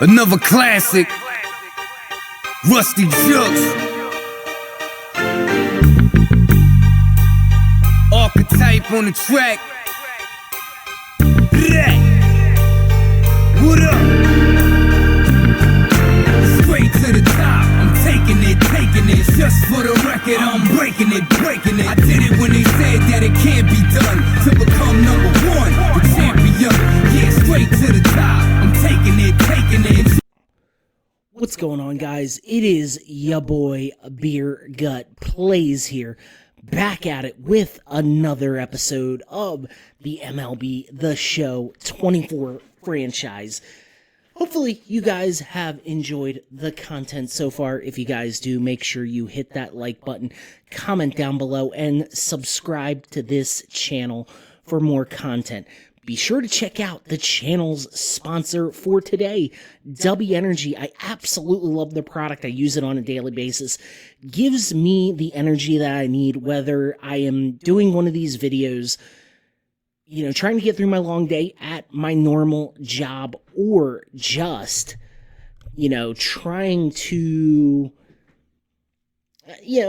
Another classic, Rusty Jux. Archetype on the track. What up? Straight to the top, I'm taking it. Just for the record, I'm breaking it. I did it when they said that it can't be done. To become number one, the champion. Yeah, straight to the top, I'm taking it. What's going on, guys? It is ya boy Beer Gut Plays here, back at it with another episode of the MLB The Show 24 franchise. Hopefully you guys have enjoyed the content so far. If you guys do, make sure you hit that like button, comment down below, and subscribe to this channel for more content. Be sure to check out the channel's sponsor for today, W Energy. I absolutely love the product. I use it on a daily basis. Gives me the energy that I need, whether I am doing one of these videos, you know, trying to get through my long day at my normal job, or just, you know, trying to,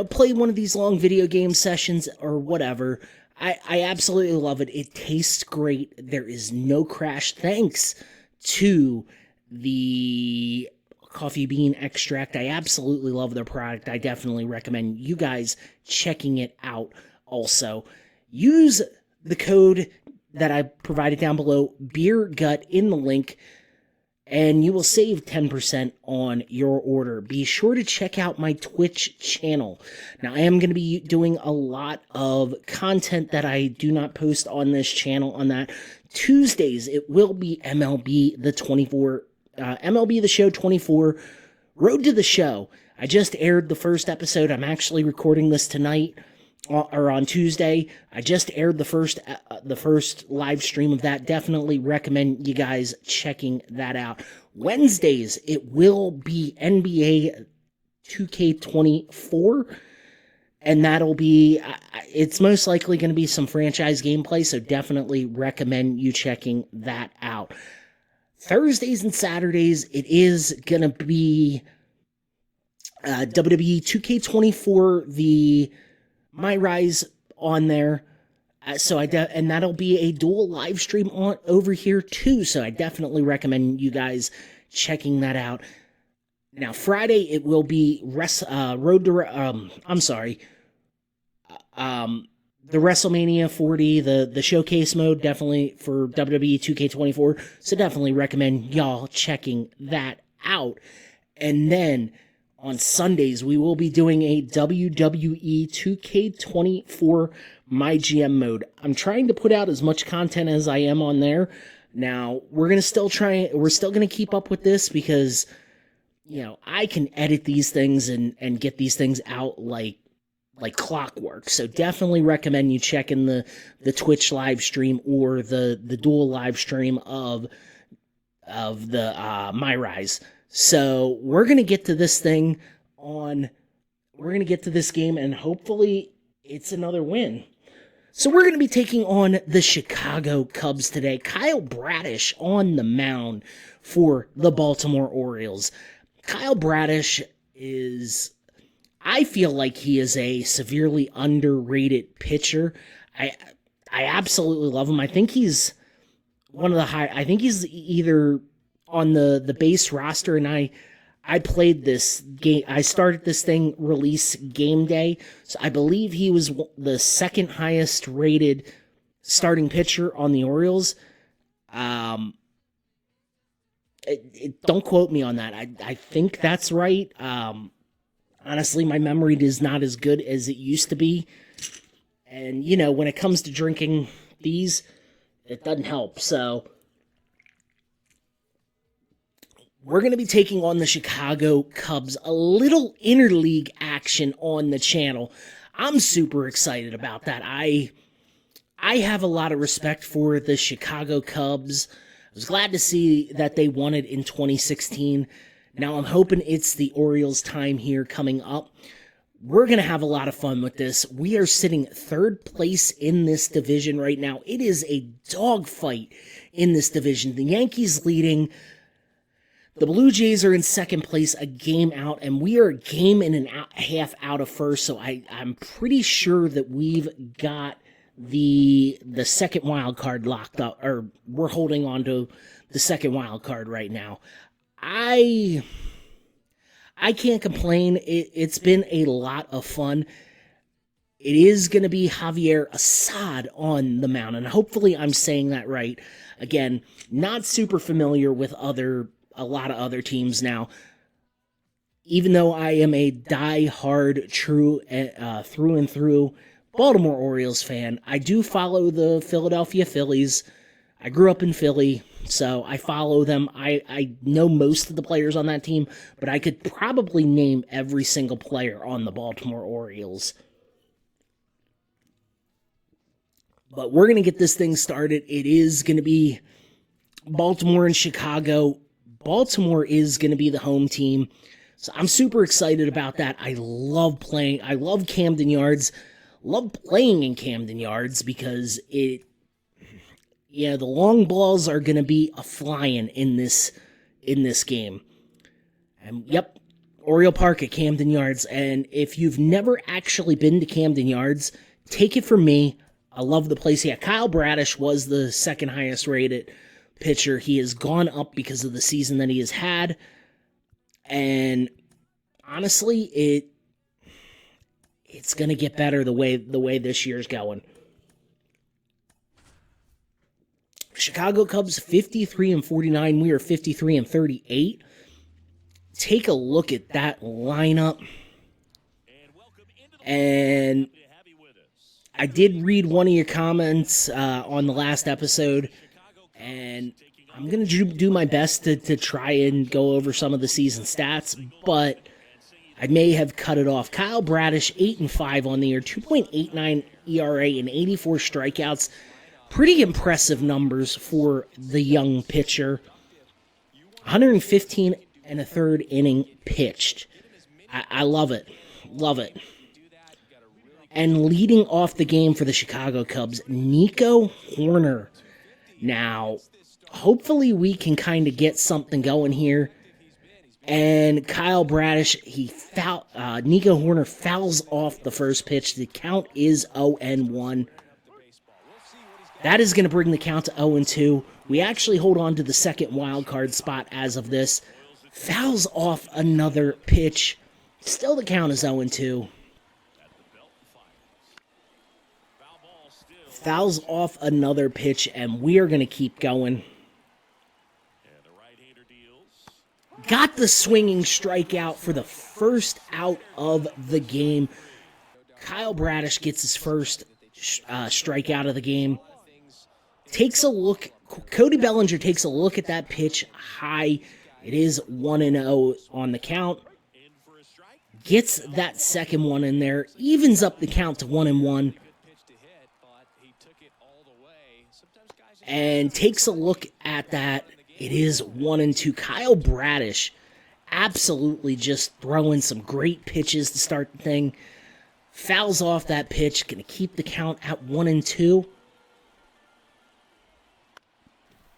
play one of these long video game sessions or whatever. I absolutely love it. It tastes great. There is no crash thanks to the coffee bean extract. I absolutely love their product. I definitely recommend you guys checking it out also. Use the code that I provided down below, BeerGut, in the link, and you will save 10% on your order. Be sure to check out my Twitch channel. Now, I am going to be doing a lot of content that I do not post on this channel on that. Tuesdays, it will be MLB The Show 24, Road to the Show. I just aired the first episode. I'm actually recording this tonight, or on Tuesday. I just aired the first live stream of that. Definitely recommend you guys checking that out. Wednesdays, it will be NBA 2K24, and that'll be, it's most likely going to be some franchise gameplay, so definitely recommend you checking that out. Thursdays and Saturdays, it is going to be WWE 2K24, the My Rise on there, and that'll be a dual live stream on over here too. So I definitely recommend you guys checking that out. Now Friday it will be the WrestleMania 40, the showcase mode, definitely for WWE 2K24. So definitely recommend y'all checking that out. And then on Sundays, we will be doing a WWE 2K24 My GM mode. I'm trying to put out as much content as I am on there. Now, we're still going to keep up with this because, you know, I can edit these things and get these things out like clockwork. So definitely recommend you checking the Twitch live stream or the dual live stream of the My Rise. So we're going to get to this game, and hopefully it's another win. So we're going to be taking on the Chicago Cubs today. Kyle Bradish on the mound for the Baltimore Orioles. Kyle Bradish I feel like he is a severely underrated pitcher. I absolutely love him. I think he's I think he's either on the base roster, and I played this game. I started this thing release game day, so I believe he was the second highest rated starting pitcher on the Orioles. Don't quote me on that. I think that's right. Honestly, my memory is not as good as it used to be, and you know, when it comes to drinking these, it doesn't help. So we're going to be taking on the Chicago Cubs, a little interleague action on the channel. I'm super excited about that. I have a lot of respect for the Chicago Cubs. I was glad to see that they won it in 2016. Now I'm hoping it's the Orioles' time here coming up. We're going to have a lot of fun with this. We are sitting third place in this division right now. It is a dogfight in this division. The Yankees leading. The Blue Jays are in second place, a game out, and we are a game and a half out of first, so I'm pretty sure that we've got the second wild card locked up, or we're holding on to the second wild card right now. I can't complain. It's been a lot of fun. It is going to be Javier Assad on the mound, and hopefully I'm saying that right. Again, not super familiar with a lot of other teams now. Even though I am a die-hard, through and through Baltimore Orioles fan, I do follow the Philadelphia Phillies. I grew up in Philly, so I follow them. I know most of the players on that team, but I could probably name every single player on the Baltimore Orioles. But we're going to get this thing started. It is going to be Baltimore and Chicago. Baltimore is going to be the home team. So I'm super excited about that. I love Camden Yards. Love playing in Camden Yards because the long balls are going to be a flying in this game. And yep, Oriole Park at Camden Yards. And if you've never actually been to Camden Yards, take it from me. I love the place. Yeah, Kyle Bradish was the second highest rated pitcher. He has gone up because of the season that he has had. And honestly, it's going to get better the way this year's going. Chicago Cubs 53-49. We are 53-38. Take a look at that lineup. And I did read one of your comments on the last episode, and I'm going to do my best to try and go over some of the season stats, but I may have cut it off. Kyle Bradish, 8-5 on the year, 2.89 ERA and 84 strikeouts. Pretty impressive numbers for the young pitcher. 115 and a third inning pitched. I love it. Love it. And leading off the game for the Chicago Cubs, Nico Hoerner. Now, hopefully we can kind of get something going here. And Kyle Bradish, Nico Hoerner fouls off the first pitch. The count is 0-1. That is going to bring the count to 0-2. We actually hold on to the second wild card spot as of this. Fouls off another pitch. Still the count is 0-2. Fouls off another pitch, and we are going to keep going. Got the swinging strikeout for the first out of the game. Kyle Bradish gets his first strikeout of the game. Takes a look. Cody Bellinger takes a look at that pitch high. It is 1-0 on the count. Gets that second one in there. Evens up the count to 1-1. And takes a look at that. It is 1-2. Kyle Bradish absolutely just throwing some great pitches to start the thing. Fouls off that pitch. Going to keep the count at 1-2.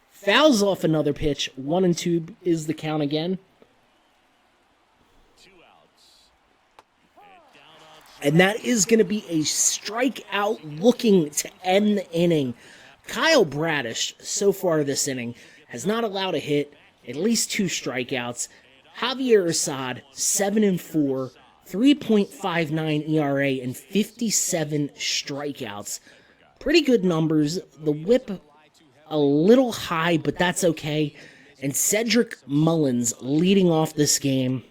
Fouls off another pitch. 1-2 is the count again. And that is going to be a strikeout looking to end the inning. Kyle Bradish, so far this inning, has not allowed a hit, at least 2 strikeouts. Javier Assad, 7-4, 3.59 ERA, and 57 strikeouts. Pretty good numbers. The whip a little high, but that's okay. And Cedric Mullins leading off this game.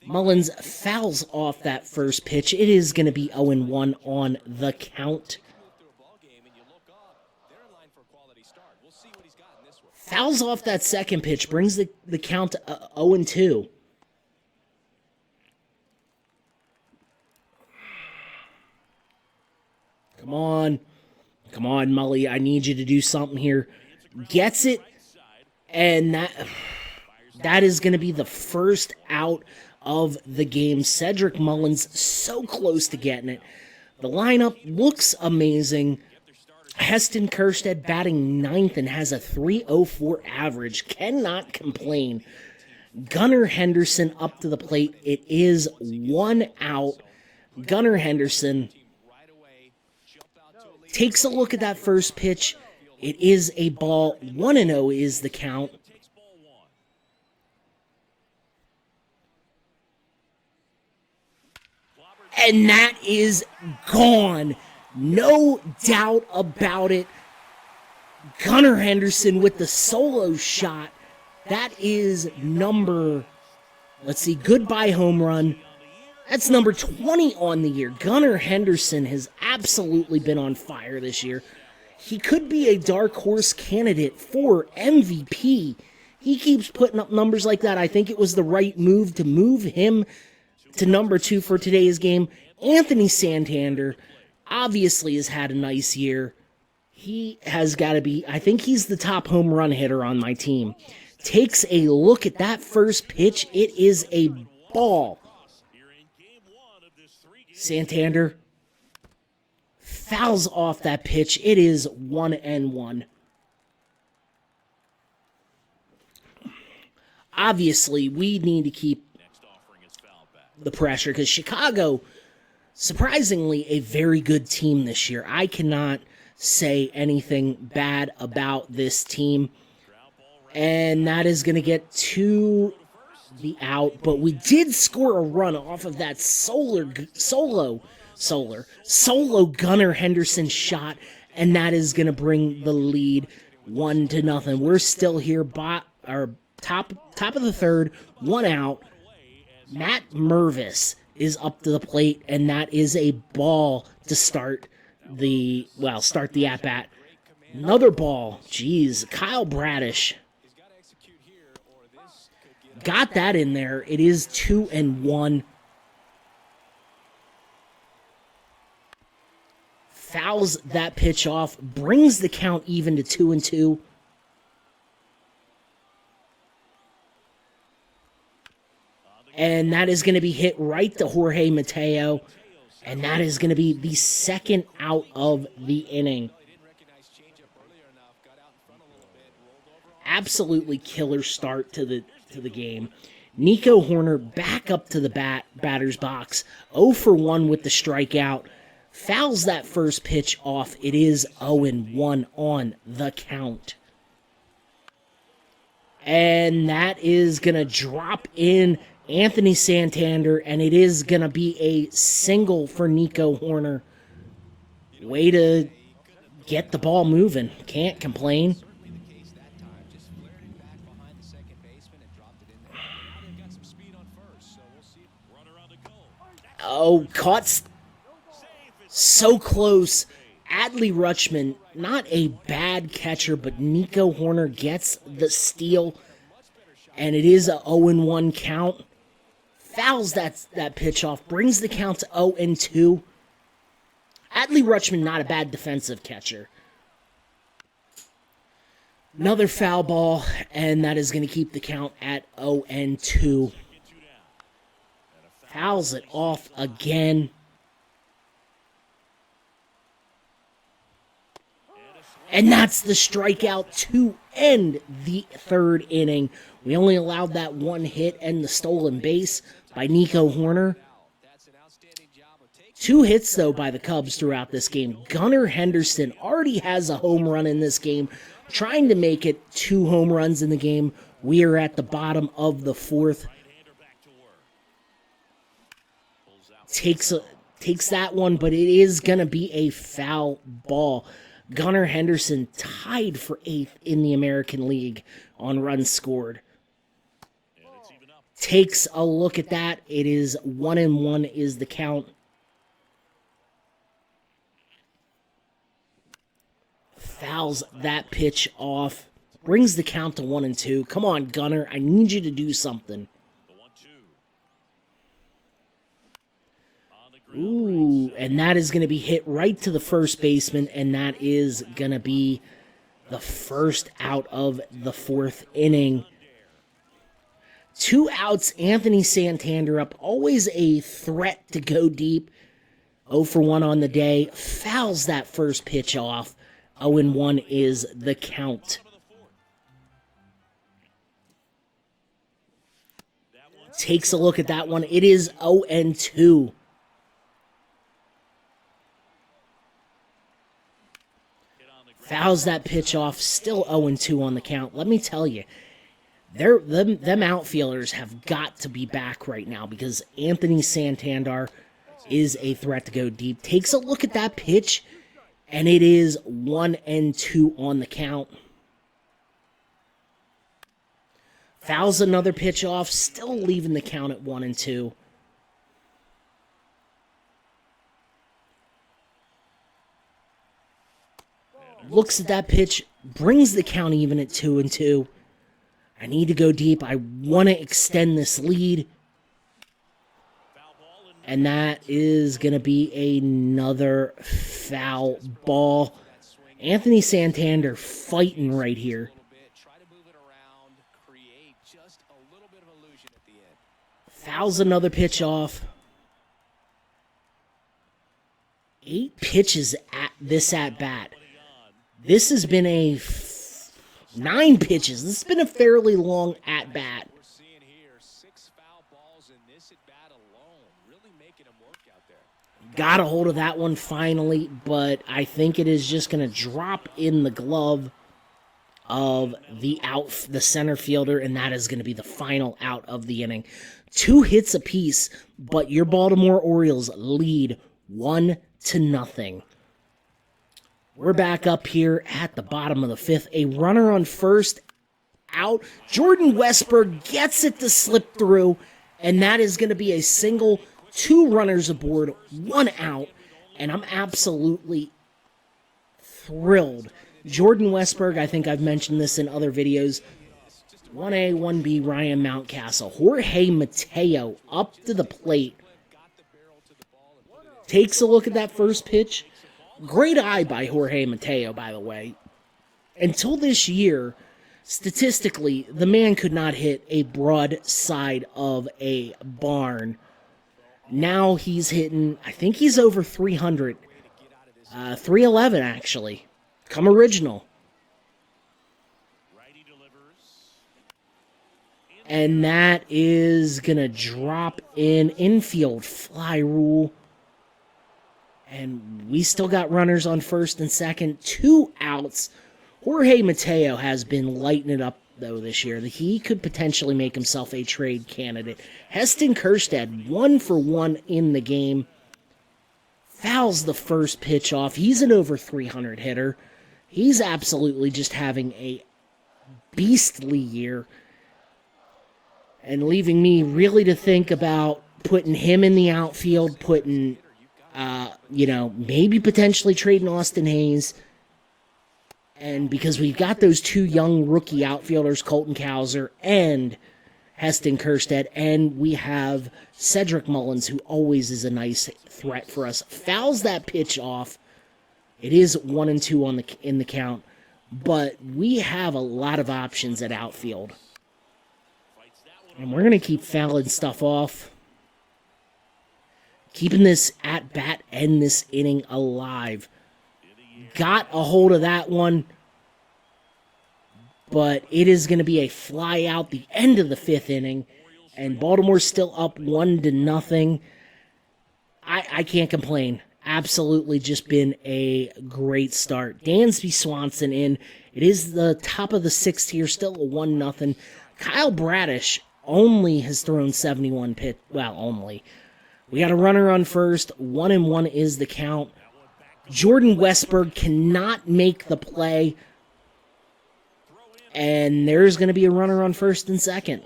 Mullins fouls off that first pitch. It is going to be 0-1 on the count. Fouls off that second pitch, brings the count to 0-2. Come on. Come on, Mully. I need you to do something here. Gets it, and that is going to be the first out of the game. Cedric Mullins so close to getting it. The lineup looks amazing. Heston Kjerstad batting ninth and has a .304 average. Cannot complain. Gunnar Henderson up to the plate. It is 1 out. Gunnar Henderson takes a look at that first pitch. It is a ball. 1-0 is the count. And that is gone. No doubt about it. Gunnar Henderson with the solo shot. That is number, goodbye home run. That's number 20 on the year. Gunnar Henderson has absolutely been on fire this year. He could be a dark horse candidate for MVP. He keeps putting up numbers like that. I think it was the right move to move him to number 2 for today's game. Anthony Santander obviously has had a nice year. He has got to be, I think he's the top home run hitter on my team. Takes a look at that first pitch. It is a ball. Santander fouls off that pitch. It is 1-1. Obviously, we need to keep the pressure because Chicago, surprisingly, a very good team this year. I cannot say anything bad about this team. And that is going to get to the out. But we did score a run off of that solo Gunnar Henderson shot. And that is going to bring the lead 1-0. We're still here, top of the third, 1 out. Matt Mervis is up to the plate, and that is a ball to start the at-bat. Another ball. Jeez, Kyle Bradish got that in there. It is 2-1. Fouls that pitch off, brings the count even to 2-2. And that is going to be hit right to Jorge Mateo. And that is going to be the second out of the inning. Absolutely killer start to the game. Nico Hoerner back up to the batter's box. 0 for 1 with the strikeout. Fouls that first pitch off. It is 0-1 on the count. And that is going to drop in Anthony Santander, and it is going to be a single for Nico Hoerner. Way to get the ball moving. Can't complain. Oh, caught so close. Adley Rutschman, not a bad catcher, but Nico Hoerner gets the steal, and it is a 0-1 count. Fouls that pitch off, brings the count to 0-2. Adley Rutschman, not a bad defensive catcher. Another foul ball, and that is going to keep the count at 0-2. Fouls it off again. And that's the strikeout to end the third inning. We only allowed that one hit and the stolen base by Nico Hoerner. 2 hits, though, by the Cubs throughout this game. Gunnar Henderson already has a home run in this game, trying to make it 2 home runs in the game. We are at the bottom of the 4th. Takes that one, but it is going to be a foul ball. Gunnar Henderson tied for 8th in the American League on runs scored. Takes a look at that. It is 1-1 is the count. Fouls that pitch off. Brings the count to 1-2. Come on, Gunnar. I need you to do something. Ooh, and that is going to be hit right to the first baseman, and that is going to be the first out of the 4th inning. 2 outs, Anthony Santander up. Always a threat to go deep. 0 for 1 on the day. Fouls that first pitch off. 0-1 is the count. Takes a look at that one. It is 0-2. Fouls that pitch off. Still 0-2 on the count. Let me tell you, them outfielders have got to be back right now because Anthony Santander is a threat to go deep. Takes a look at that pitch, and it is 1-2 on the count. Fouls another pitch off, still leaving the count at 1-2. Looks at that pitch, brings the count even at 2-2. I need to go deep. I want to extend this lead. And that is going to be another foul ball. Anthony Santander fighting right here. Fouls another pitch off. 8 pitches at this at-bat. This has been 9 pitches. This has been a fairly long at-bat. Got a hold of that one finally, but I think it is just going to drop in the glove of the center fielder, and that is going to be the final out of the inning. 2 hits apiece, but your Baltimore Orioles lead 1-0. We're back up here at the bottom of the 5th. A runner on first, out. Jordan Westburg gets it to slip through, and that is going to be a single. 2 runners aboard, 1 out, and I'm absolutely thrilled. Jordan Westburg, I think I've mentioned this in other videos. 1A, 1B, Ryan Mountcastle. Jorge Mateo up to the plate. Takes a look at that first pitch. Great eye by Jorge Mateo, by the way. Until this year, statistically, the man could not hit a broadside of a barn. Now he's hitting, I think he's over 300. 311, actually. Come original. And that is going to drop in infield fly rule. And we still got runners on first and second. 2 outs. Jorge Mateo has been lighting it up, though, this year. He could potentially make himself a trade candidate. Heston Kjerstad, 1 for 1 in the game. Fouls the first pitch off. He's an over 300 hitter. He's absolutely just having a beastly year. And leaving me really to think about putting him in the outfield, putting, maybe potentially trading Austin Hayes. And because we've got those 2 young rookie outfielders, Colton Cowser and Heston Kjerstad, and we have Cedric Mullins, who always is a nice threat for us. Fouls that pitch off. It is 1-2 in the count, but we have a lot of options at outfield. And we're going to keep fouling stuff off. Keeping this at-bat and this inning alive. Got a hold of that one. But it is going to be a fly out the end of the 5th inning. And Baltimore's still up 1-0. I can't complain. Absolutely just been a great start. Dansby Swanson in. It is the top of the 6th here. Still a 1-0. Kyle Bradish only has thrown 71 pitch. Well, only. We got a runner on first. 1-1 is the count. Jordan Westburg cannot make the play. And there's going to be a runner on first and second.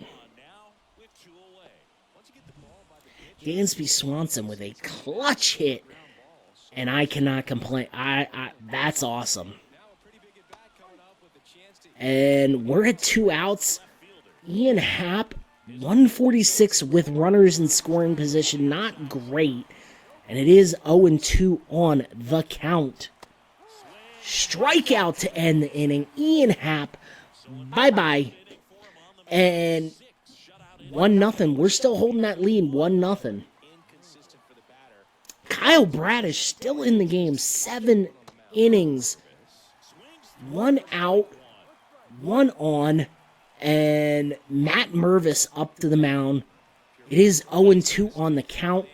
Dansby Swanson with a clutch hit. And I cannot complain. That's awesome. And we're at 2 outs. Ian Happ, 146 with runners in scoring position. Not great. And it is 0-2 on the count. Strikeout to end the inning. Ian Happ, bye-bye. And 1-0. We're still holding that lead, 1-0. Kyle Bradish still in the game. 7 innings. 1 out, 1 on, and Matt Mervis up to the mound. It is 0-2 on the count.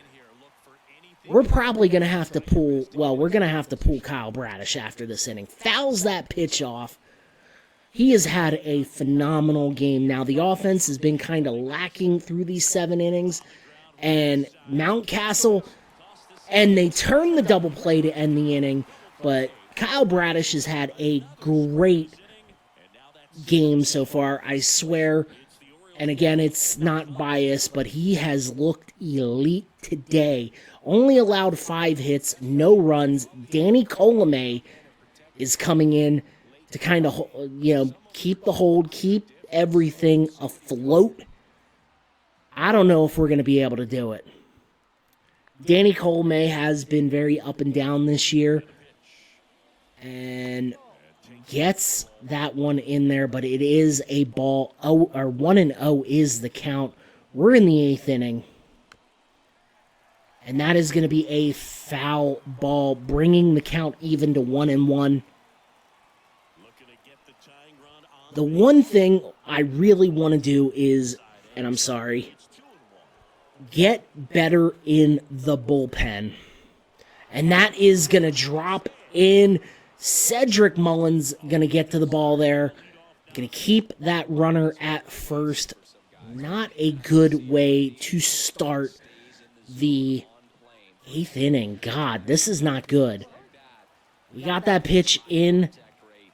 We're probably going to have to pull, we're going to have to pull Kyle Bradish after this inning. Fouls that pitch off. He has had a phenomenal game. Now, the offense has been kind of lacking through these 7 innings. And Mountcastle, and they turned the double play to end the inning, but Kyle Bradish has had a great game so far, I swear. And again, it's not biased, but he has looked elite today. Only allowed 5 hits, no runs. Danny Colomé is coming in to kind of, keep the hold, keep everything afloat. I don't know if we're going to be able to do it. Danny Colomé has been very up and down this year and gets that one in there, but it is a ball. 1-0 is the count. We're in the 8th inning. And that is going to be a foul ball, bringing the count even to 1-1. The one thing I really want to do is, and I'm sorry, get better in the bullpen. And that is going to drop in. Cedric Mullins going to get to the ball there. Going to keep that runner at first. Not a good way to start the 8th inning. God, this is not good. We got that pitch in,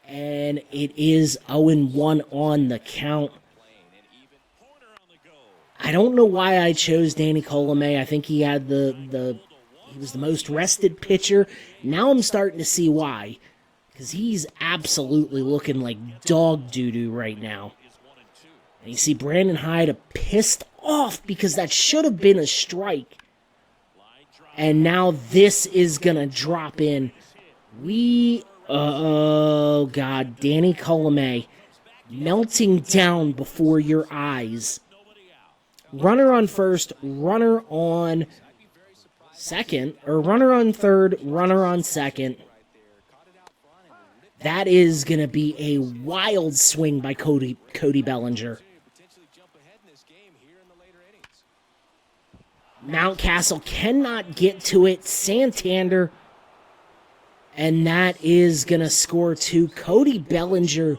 and it is 0-1 on the count. I don't know why I chose Danny Colomé. I think he had he was the most rested pitcher. Now I'm starting to see why. Because he's absolutely looking like dog doo-doo right now. And you see Brandon Hyde pissed off because that should have been a strike. And now this is going to drop in. Oh God, Danny Colomé melting down before your eyes. Runner on first, runner on second, or runner on third, runner on second. That is going to be a wild swing by Cody Bellinger. Mountcastle cannot get to it. Santander, and that is going to score 2. Cody Bellinger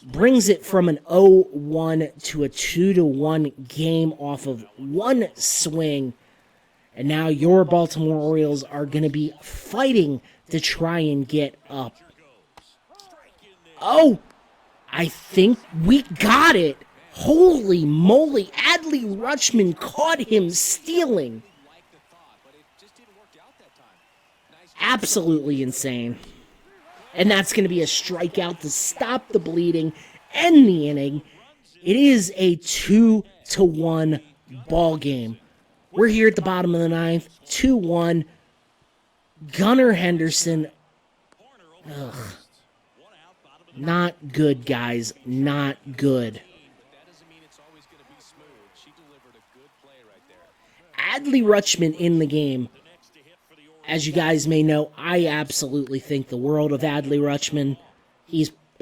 brings it from an 0-1 to a 2-1 game off of one swing. And now your Baltimore Orioles are going to be fighting to try and get up. Oh, I think we got it. Holy moly, Adley Rutschman caught him stealing. Absolutely insane. And that's going to be a strikeout to stop the bleeding, end the inning. It is a 2-1 ball game. We're here at the bottom of the 9th, 2-1. Gunnar Henderson. Ugh. Not good, guys. Not good. Adley Rutschman in the game. As you guys may know, I absolutely think the world of Adley Rutschman.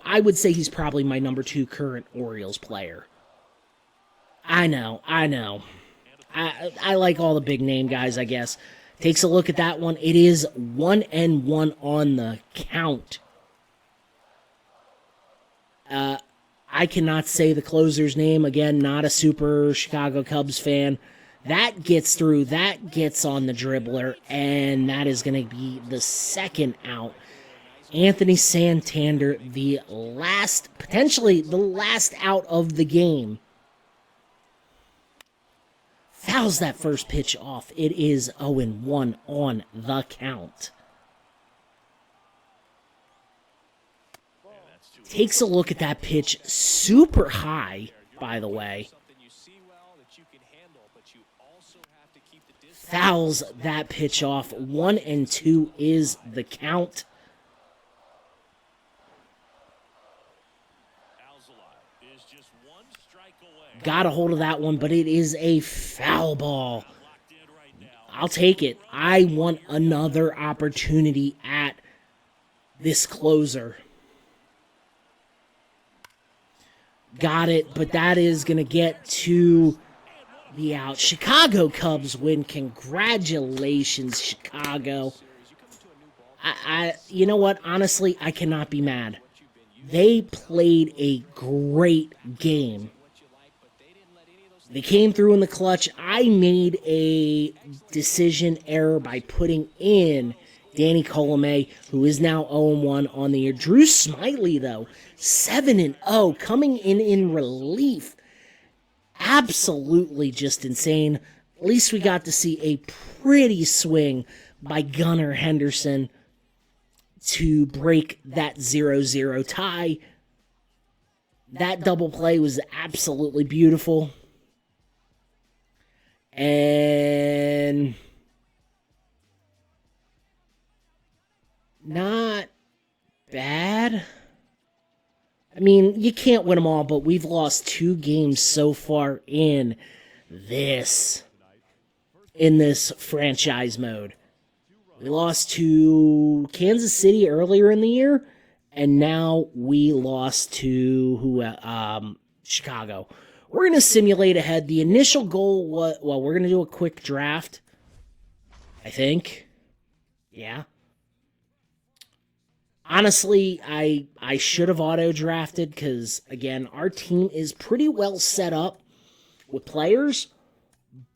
I would say he's probably my number 2 current Orioles player. I know. I like all the big name guys, I guess. Takes a look at that one. It is 1-1 on the count. I cannot say the closer's name. Again, not a super Chicago Cubs fan. That gets through. That gets on the dribbler. And that is going to be the second out. Anthony Santander, potentially the last out of the game. Fouls that first pitch off. It is 0-1 on the count. Takes a look at that pitch, super high, by the way. Fouls that pitch off. 1-2 is the count. Got a hold of that one, but it is a foul ball. I'll take it. I want another opportunity at this closer. got it, but that is going to get to the out. Chicago Cubs win. Congratulations, Chicago. You know what? Honestly, I cannot be mad. They played a great game. They came through in the clutch. I made a decision error by putting in Danny Colomé, who is now 0-1 on the year. Drew Smyly, though, 7-0, coming in relief. Absolutely just insane. At least we got to see a pretty swing by Gunnar Henderson to break that 0-0 tie. That double play was absolutely beautiful. And not bad. I mean, you can't win them all, but we've lost 2 games so far in this franchise mode. We lost to Kansas City earlier in the year, and now we lost to Chicago. We're going to simulate ahead. The initial goal was, well, we're going to do a quick draft, I think. Yeah. Honestly, I should have auto-drafted because, again, our team is pretty well set up with players.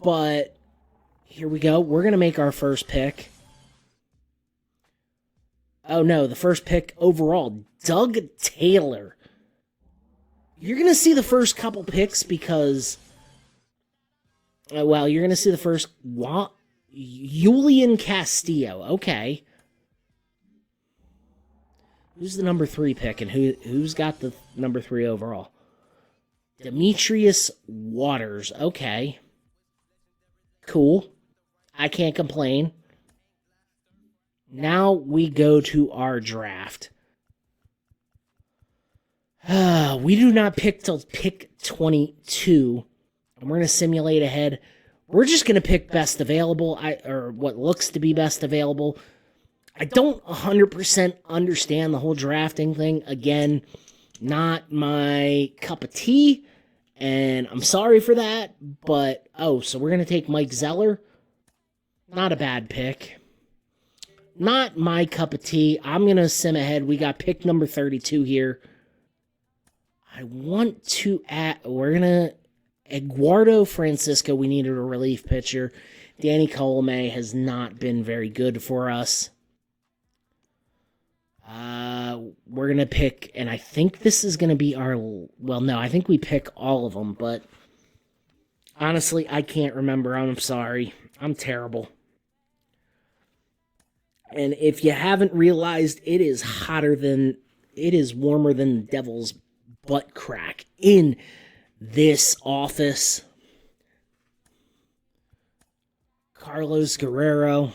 But here we go. We're going to make our first pick. Oh, no, the first pick overall, Doug Taylor. You're going to see the first couple picks because, well, you're going to see the first, Julian Castillo. Okay. Who's the number 3 pick, and who's got the number 3 overall? Demetrius Waters. Okay. Cool. I can't complain. Now we go to our draft. We do not pick till pick 22. And we're going to simulate ahead. We're just going to pick best available, or what looks to be best available. I don't 100% understand the whole drafting thing. Again, not my cup of tea, and I'm sorry for that, but, so we're going to take Mike Zeller. Not a bad pick. Not my cup of tea. I'm going to sim ahead. We got pick number 32 here. I want to add, Eduardo Francisco, we needed a relief pitcher. Danny Colomé has not been very good for us. We're going to pick, and I think this is going to be I think we pick all of them, but honestly, I can't remember. I'm sorry. I'm terrible. And if you haven't realized, it is warmer than the devil's butt crack in this office. Carlos Guerrero.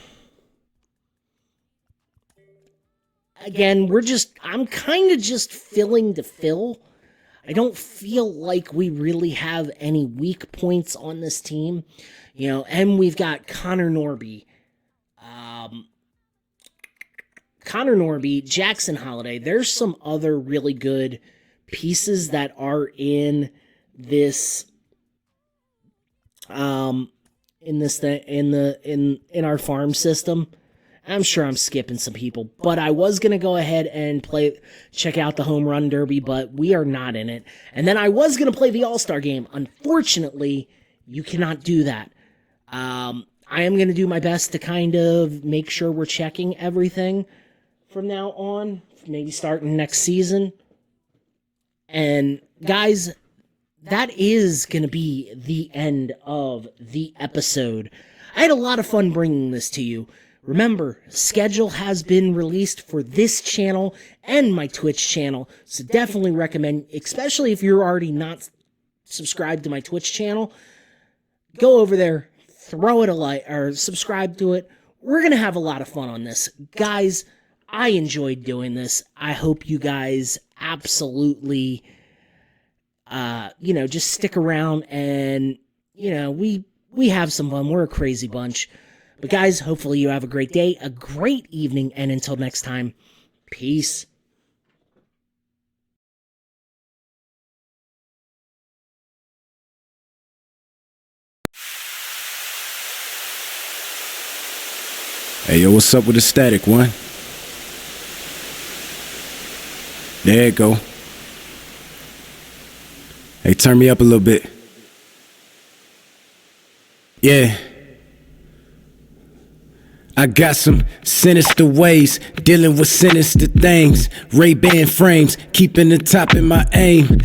Again, I'm kind of just filling to fill. I don't feel like we really have any weak points on this team. And we've got Connor Norby, Jackson Holiday. There's some other really good pieces that are in this in our farm system. I'm sure I'm skipping some people, but I was going to go ahead and check out the home run derby, but we are not in it. And then I was going to play the All-Star game. Unfortunately, you cannot do that. I am going to do my best to kind of make sure we're checking everything from now on, maybe starting next season. And guys, that is going to be the end of the episode. I had a lot of fun bringing this to you. Remember, schedule has been released for this channel and my Twitch channel, so definitely recommend, especially if you're already not subscribed to my Twitch channel, go over there, throw it a like, or subscribe to it. We're going to have a lot of fun on this. Guys, I enjoyed doing this. I hope you guys absolutely, just stick around and, we have some fun. We're a crazy bunch. But guys, hopefully you have a great day, a great evening, and until next time, peace. Hey, yo, what's up with the static, one? There you go. Hey, turn me up a little bit. Yeah. I got some sinister ways, dealing with sinister things. Ray-Ban frames, keeping the top in my aim.